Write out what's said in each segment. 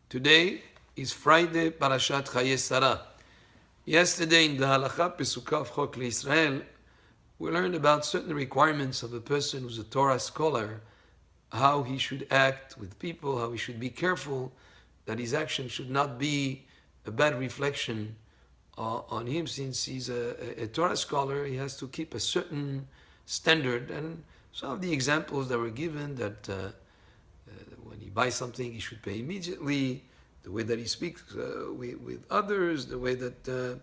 Today is Friday, Parashat Chayei. Yesterday in the Halacha Pesuka of Chok Israel, we learned about certain requirements of a person who's a Torah scholar, how he should act with people, how he should be careful that his action should not be a bad reflection on him. Since he's a Torah scholar, he has to keep a certain standard. And some of the examples that were given, that when he buys something, he should pay immediately, the way that he speaks with others, the way that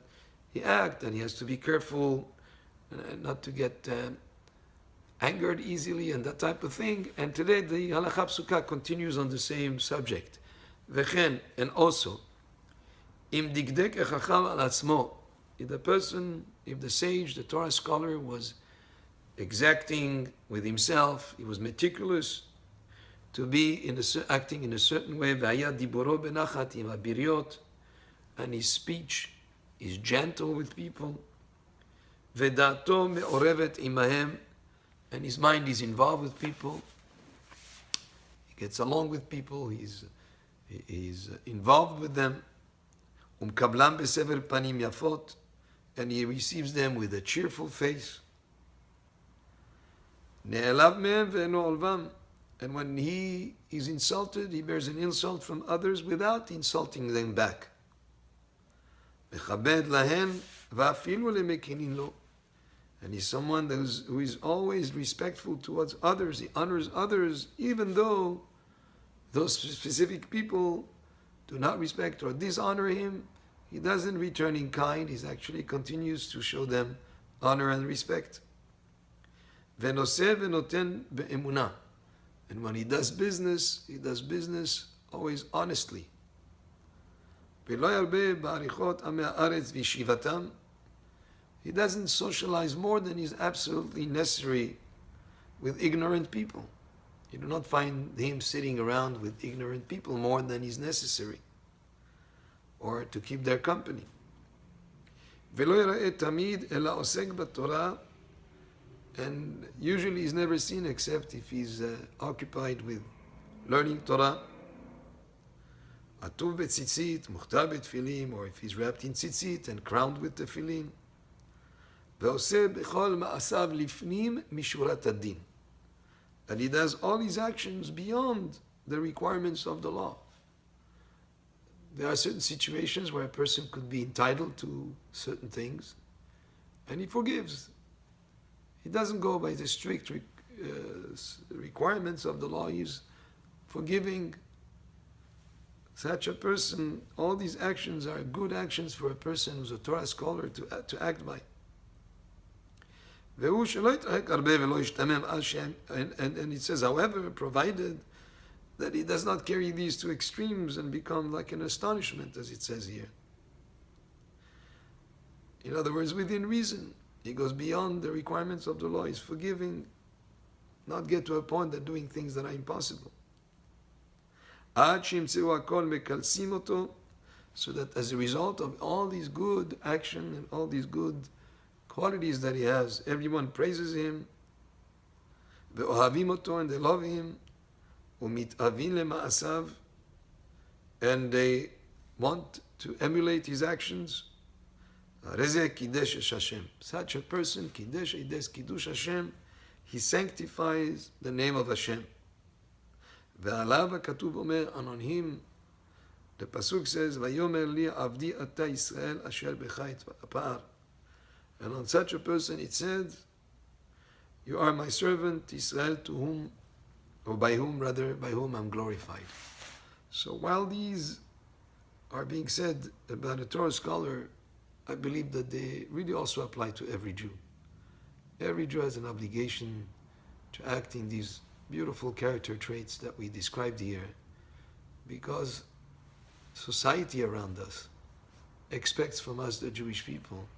he acts, and he has to be careful not to get angered easily and that type of thing. And today the Halacha Psuka continues on the same subject. Vechen, and also, im digdek echacham al atzmo, if the sage, the Torah scholar, was exacting with himself, he was meticulous to be acting in a certain way, v'haya diboro benachat im habiriot, and his speech is gentle with people, v'dato me'orevet imahem, and his mind is involved with people, he gets along with people, he's involved with them, kablam besever panim yafot, and he receives them with a cheerful face, ne'elav mehem ve'eno olvam, and when he is insulted, he bears an insult from others without insulting them back. Mechabed lahen va'afilu lemekinin lo, and he's someone who is always respectful towards others. He honors others, even though those specific people do not respect or dishonor him. He doesn't return in kind. He actually continues to show them honor and respect. Venoseh venoten be'emunah, and when he does business always honestly. Ve'lo yarbe ba'arichot amei haaretz v'yeshivatam, he doesn't socialize more than is absolutely necessary with ignorant people. You do not find him sitting around with ignorant people more than is necessary, or to keep their company. Ve'lo yara'eh tamid ela osek b'torah, and usually he's never seen except if he's occupied with learning Torah. Atuv betzitzit, muchtar betfilim, or if he's wrapped in tzitzit and crowned with tefillin. Ve'oseh b'chol ma'asav lifnim mishurat ad-din, and he does all his actions beyond the requirements of the law. There are certain situations where a person could be entitled to certain things, and he forgives. He doesn't go by the strict requirements of the law. He's forgiving. Such a person, all these actions are good actions for a person who's a Torah scholar to act by. And it says, however, provided that he does not carry these to extremes and become like an astonishment, as it says here. In other words, within reason. He goes beyond the requirements of the law. He's forgiving, not get to a point that doing things that are impossible. So that as a result of all these good action and all these good qualities that he has, everyone praises him, and they love him, and they want to emulate his actions. Such a person, Kiddush Hashem, he sanctifies the name of Hashem. And on him, the pasuk says, "Vayomer li avdi ata Yisrael asher bechait apar." And on such a person, it said, "You are my servant Israel, by whom I'm glorified." So while these are being said about a Torah scholar, I believe that they really also apply to every Jew. Every Jew has an obligation to act in these beautiful character traits that we described here, because society around us expects from us, the Jewish people,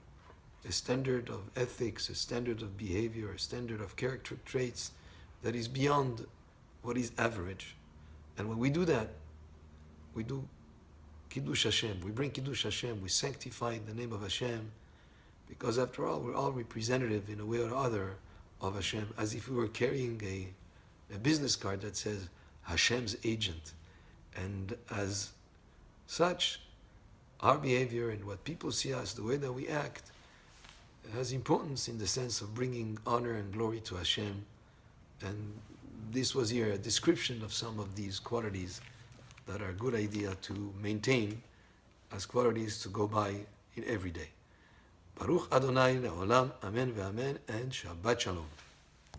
a standard of ethics, a standard of behavior, a standard of character traits that is beyond what is average. And when we do that, we do Kiddush Hashem. We bring Kiddush Hashem. We sanctify the name of Hashem, because after all, we're all representative in a way or other of Hashem, as if we were carrying a business card that says Hashem's agent. And as such our behavior and what people see us, the way that we act, has importance in the sense of bringing honor and glory to Hashem. And this was here a description of some of these qualities that are a good idea to maintain as qualities to go by in every day. Baruch Adonai le'olam, amen ve'amen, and Shabbat Shalom.